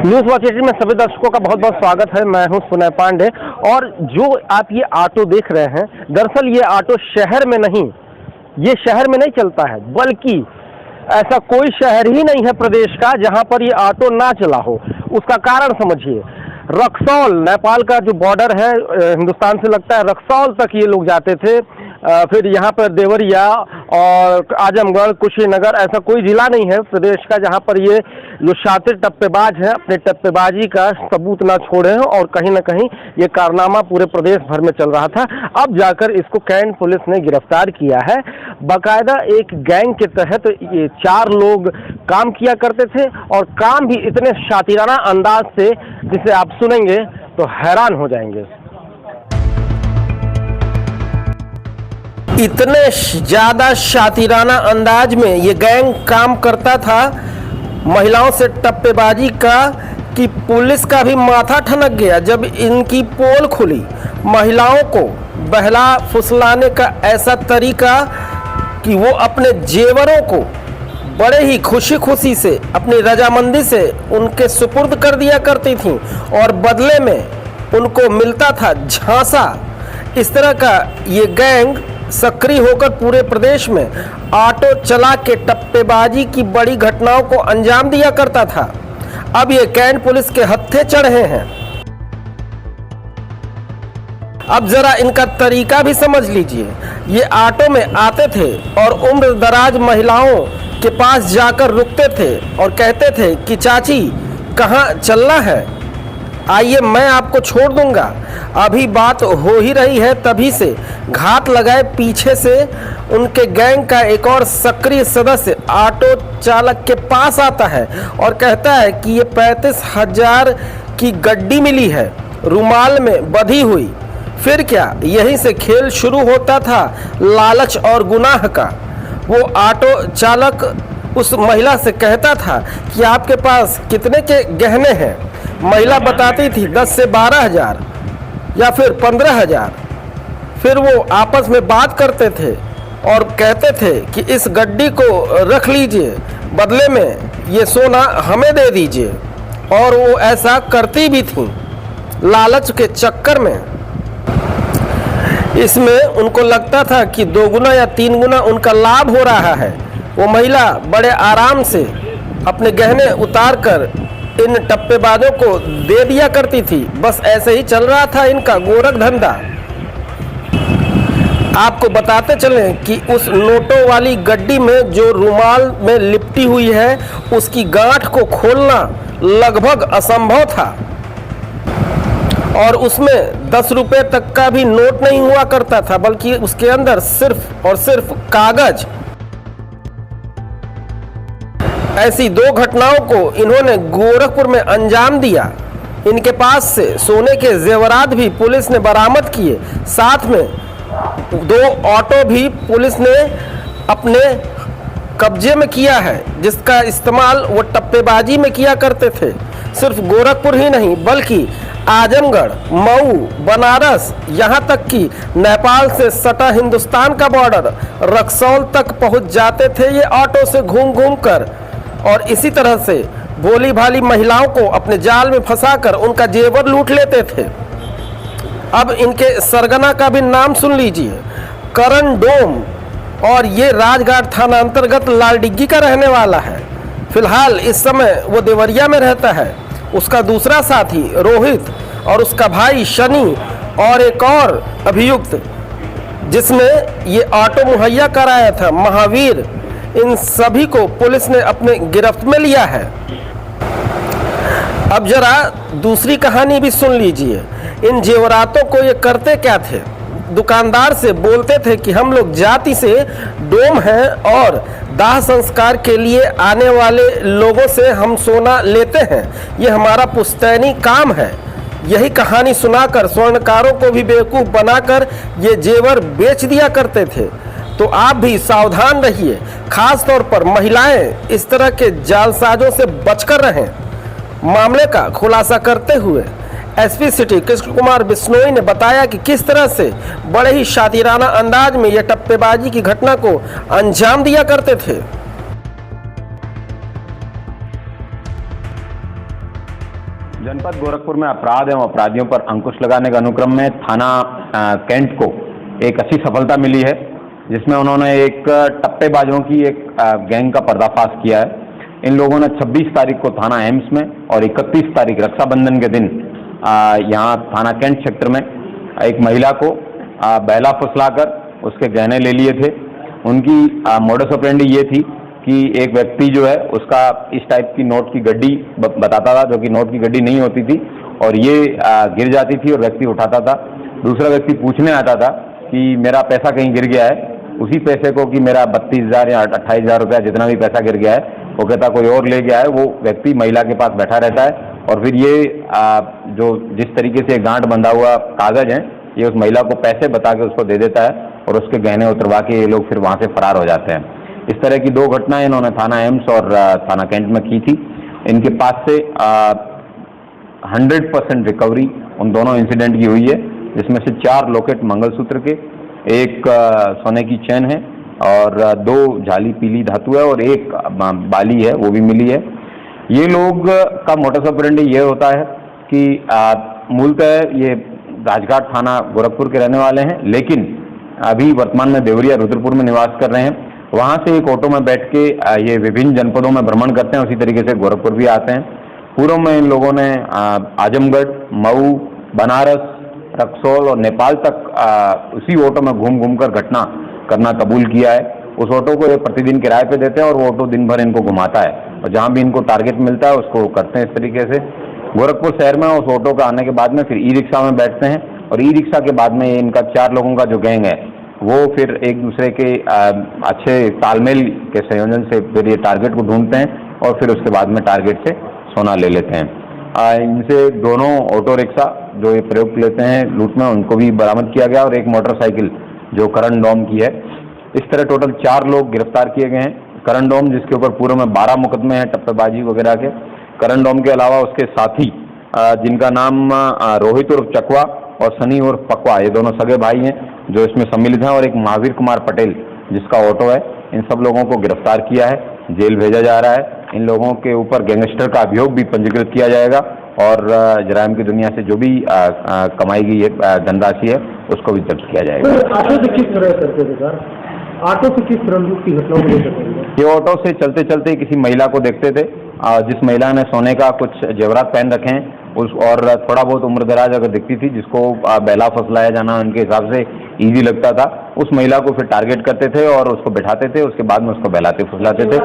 News watch 18 में सभी दर्शकों का बहुत बहुत स्वागत है। मैं हूं सुनय पांडे और जो आप ये ऑटो देख रहे हैं, दरअसल ये ऑटो शहर में नहीं, ये शहर में नहीं चलता है, बल्कि ऐसा कोई शहर ही नहीं है प्रदेश का जहां पर ये ऑटो ना चला हो। उसका कारण समझिए, रक्सौल, नेपाल का जो बॉर्डर है हिंदुस्तान से लगता है, रक्सौल तक ये लोग जाते थे। फिर यहाँ पर देवरिया और आजमगढ़, कुशीनगर, ऐसा कोई जिला नहीं है प्रदेश का जहाँ पर ये जो शातिर टप्पेबाज हैं अपने टप्पेबाजी का सबूत ना छोड़े हैं। और कहीं ना कहीं ये कारनामा पूरे प्रदेश भर में चल रहा था। अब जाकर इसको कैंट पुलिस ने गिरफ्तार किया है। बाकायदा एक गैंग के तहत ये 4 लोग काम किया करते थे और काम भी इतने शातिराना अंदाज से जिसे आप सुनेंगे तो हैरान हो जाएंगे। इतने ज़्यादा शातिराना अंदाज में ये गैंग काम करता था महिलाओं से टप्पेबाजी का कि पुलिस का भी माथा ठनक गया जब इनकी पोल खुली। महिलाओं को बहला फुसलाने का ऐसा तरीका कि वो अपने जेवरों को बड़े ही खुशी खुशी से, अपनी रजामंदी से उनके सुपुर्द कर दिया करती थीं और बदले में उनको मिलता था झांसा। इस तरह का ये गैंग सक्रिय होकर पूरे प्रदेश में ऑटो चला के टप्पेबाजी की बड़ी घटनाओं को अंजाम दिया करता था। अब ये कैंट पुलिस के हत्थे चढ़े हैं। अब जरा इनका तरीका भी समझ लीजिए। ये ऑटो में आते थे और उम्र दराज महिलाओं के पास जाकर रुकते थे और कहते थे कि चाची कहाँ चलना है, आइए मैं आपको छोड़ दूंगा। अभी बात हो ही रही है तभी से घात लगाए पीछे से उनके गैंग का एक और सक्रिय सदस्य ऑटो चालक के पास आता है और कहता है कि ये 35,000 की गड्डी मिली है, रुमाल में बंधी हुई। फिर क्या, यहीं से खेल शुरू होता था लालच और गुनाह का। वो ऑटो चालक उस महिला से कहता था कि आपके पास कितने के गहने हैं। महिला बताती थी 10 से 12,000 या फिर 15,000। फिर वो आपस में बात करते थे और कहते थे कि इस गड्डी को रख लीजिए, बदले में ये सोना हमें दे दीजिए। और वो ऐसा करती भी थी लालच के चक्कर में। इसमें उनको लगता था कि 2 गुना या 3 गुना उनका लाभ हो रहा है। वो महिला बड़े आराम से अपने गहने उतार कर इन टप्पेबाजों को दे दिया करती थी। बस ऐसे ही चल रहा था इनका गोरख धंधा। आपको बताते चलें कि उस नोटों वाली गड्डी में जो रुमाल में लिपटी हुई है उसकी गांठ को खोलना लगभग असंभव था और उसमें 10 रुपए तक का भी नोट नहीं हुआ करता था, बल्कि उसके अंदर सिर्फ और सिर्फ कागज। ऐसी 2 घटनाओं को इन्होंने गोरखपुर में अंजाम दिया। इनके पास से सोने के जेवरात भी पुलिस ने बरामद किए। साथ में 2 ऑटो भी पुलिस ने अपने कब्जे में किया है, जिसका इस्तेमाल वो टप्पेबाजी में किया करते थे। सिर्फ गोरखपुर ही नहीं बल्कि आजमगढ़, मऊ, बनारस, यहाँ तक कि नेपाल से सटा हिंदुस्तान का बॉर्डर रक्सौल तक पहुँच जाते थे ये ऑटो से घूम घूम कर। और इसी तरह से भोली भाली महिलाओं को अपने जाल में फंसाकर उनका जेवर लूट लेते थे। अब इनके सरगना का भी नाम सुन लीजिए, करण डोम, और ये राजघाट थाना अंतर्गत लालडिग्गी का रहने वाला है। फिलहाल इस समय वो देवरिया में रहता है। उसका दूसरा साथी रोहित और उसका भाई शनि और एक और अभियुक्त जिसने ये ऑटो मुहैया कराया था, महावीर, इन सभी को पुलिस ने अपने गिरफ्त में लिया है। अब जरा दूसरी कहानी भी सुन लीजिए। इन जेवरातों को ये करते क्या थे? दुकानदार से बोलते थे कि हम लोग जाति से डोम हैं और दाह संस्कार के लिए आने वाले लोगों से हम सोना लेते हैं, ये हमारा पुश्तैनी काम है। यही कहानी सुनाकर स्वर्णकारों को भी बेवकूफ़ बनाकर ये जेवर बेच दिया करते थे। तो आप भी सावधान रहिए, खास तौर पर महिलाएं इस तरह के जालसाजों से बचकर रहें। मामले का खुलासा करते हुए एसपी सिटी कृष्ण कुमार बिश्नोई ने बताया कि किस तरह से बड़े ही शातिराना अंदाज में यह टप्पेबाजी की घटना को अंजाम दिया करते थे। जनपद गोरखपुर में अपराध एवं अपराधियों पर अंकुश लगाने के अनुक्रम में थाना कैंट को एक अच्छी सफलता मिली है, जिसमें उन्होंने एक टप्पेबाजों की एक गैंग का पर्दाफाश किया है। इन लोगों ने 26 तारीख को थाना एम्स में और 31 तारीख रक्षाबंधन के दिन यहाँ थाना कैंट क्षेत्र में एक महिला को बहला फुसलाकर उसके गहने ले लिए थे। उनकी मोडस ऑपरेंडी ये थी कि एक व्यक्ति जो है उसका इस टाइप की नोट की गड्डी बताता था, जो कि नोट की गड्डी नहीं होती थी, और ये गिर जाती थी और व्यक्ति उठाता था। दूसरा व्यक्ति पूछने आता था कि मेरा पैसा कहीं गिर गया है, उसी पैसे को कि मेरा 32,000 या 28,000 रुपया जितना भी पैसा गिर गया है वो कहता कोई और ले गया है। वो व्यक्ति महिला के पास बैठा रहता है और फिर ये जो जिस तरीके से गांठ बंधा हुआ कागज है ये उस महिला को पैसे बता के उसको दे देता है और उसके गहने उतरवा के ये लोग फिर वहाँ से फरार हो जाते हैं। इस तरह की 2 घटनाएं इन्होंने थाना एम्स और थाना कैंट में की थी। इनके पास से 100% रिकवरी उन दोनों इंसिडेंट की हुई है, जिसमें से 4 लॉकेट मंगलसूत्र के, 1 सोने की चेन है और 2 जाली पीली धातु है और 1 बाली है वो भी मिली है। ये लोग का मोटस ऑपरेंडी ये होता है कि मूलतः ये राजघाट थाना गोरखपुर के रहने वाले हैं, लेकिन अभी वर्तमान में देवरिया रुद्रपुर में निवास कर रहे हैं। वहाँ से एक ऑटो में बैठ के ये विभिन्न जनपदों में भ्रमण करते हैं, उसी तरीके से गोरखपुर भी आते हैं। पूर्व में इन लोगों ने आजमगढ़, मऊ, बनारस, रक्सौल और नेपाल तक उसी ऑटो में घूम घूम कर घटना करना कबूल किया है। उस ऑटो को ये प्रतिदिन किराए पे देते हैं और वो ऑटो दिन भर इनको घुमाता है और जहाँ भी इनको टारगेट मिलता है उसको करते हैं इस तरीके से। गोरखपुर शहर में उस ऑटो का आने के बाद में फिर ई रिक्शा में बैठते हैं और ई रिक्शा के बाद में इनका 4 लोगों का जो गैंग है वो फिर एक दूसरे के अच्छे तालमेल के संयोजन से फिर ये टारगेट को ढूंढते हैं और फिर उसके बाद में टारगेट से सोना ले लेते हैं। इनसे दोनों ऑटो रिक्शा जो ये प्रयोग लेते हैं लूट में उनको भी बरामद किया गया और एक मोटरसाइकिल जो करण डोम की है। इस तरह टोटल 4 लोग गिरफ्तार किए गए हैं। करण डोम जिसके ऊपर पूर्व में 12 मुकदमे हैं टप्पेबाजी वगैरह के। करण डोम के अलावा उसके साथी जिनका नाम रोहित उर्फ चकवा और सनी उर्फ पकवा, ये दोनों सगे भाई हैं जो इसमें सम्मिलित हैं, और एक महावीर कुमार पटेल जिसका ऑटो है। इन सब लोगों को गिरफ्तार किया है, जेल भेजा जा रहा है। इन लोगों के ऊपर गैंगस्टर का अभियोग भी पंजीकृत किया जाएगा और जराइम की दुनिया से जो भी कमाई गई है धनराशि है उसको भी जब्त किया जाएगा। ऑटो से किस तरह करते थे सर? ऑटो से किस तरह की घटनाओं को लेकर? ये ऑटो से चलते चलते किसी महिला को देखते थे, जिस महिला ने सोने का कुछ जेवरात पहन रखे हैं उस और थोड़ा बहुत उम्रदराज अगर दिखती थी, जिसको बहला फुसलाया जाना उनके हिसाब से इजी लगता था, उस महिला को फिर टारगेट करते थे और उसको बिठाते थे। उसके बाद में उसको बहलाते फुसलाते थे।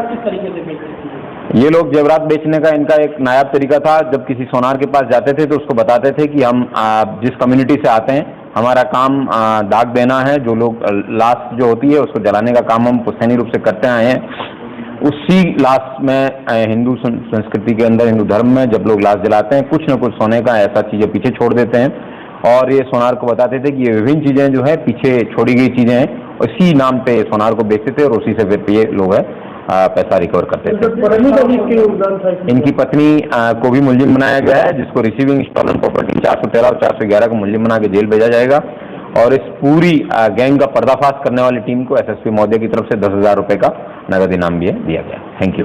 ये लोग जेवरात बेचने का इनका एक नायाब तरीका था। जब किसी सोनार के पास जाते थे तो उसको बताते थे कि हम जिस कम्युनिटी से आते हैं हमारा काम दाग देना है, जो लोग लाश जो होती है उसको जलाने का काम हम पुश्तैनी रूप से करते आए हैं। उसी लाश में हिंदू संस्कृति के अंदर, हिंदू धर्म में जब लोग लाश जलाते हैं कुछ न कुछ सोने का ऐसा चीज़ें पीछे छोड़ देते हैं और ये सोनार को बताते थे कि ये विभिन्न चीज़ें जो है पीछे छोड़ी गई चीज़ें हैं, उसी नाम पे सोनार को बेचते थे और उसी से फिर ये लोग है पैसा रिकवर करते थे। इनकी पत्नी को भी मुलजिम बनाया गया है, जिसको रिसीविंग स्टॉलन प्रॉपर्टी 413 और 411 को मुलजिम बना के जेल भेजा जाएगा और इस पूरी गैंग का पर्दाफाश करने वाली टीम को एसएसपी महोदय की तरफ से 10,000 रुपये का नगद इनाम भी दिया गया। Thank you.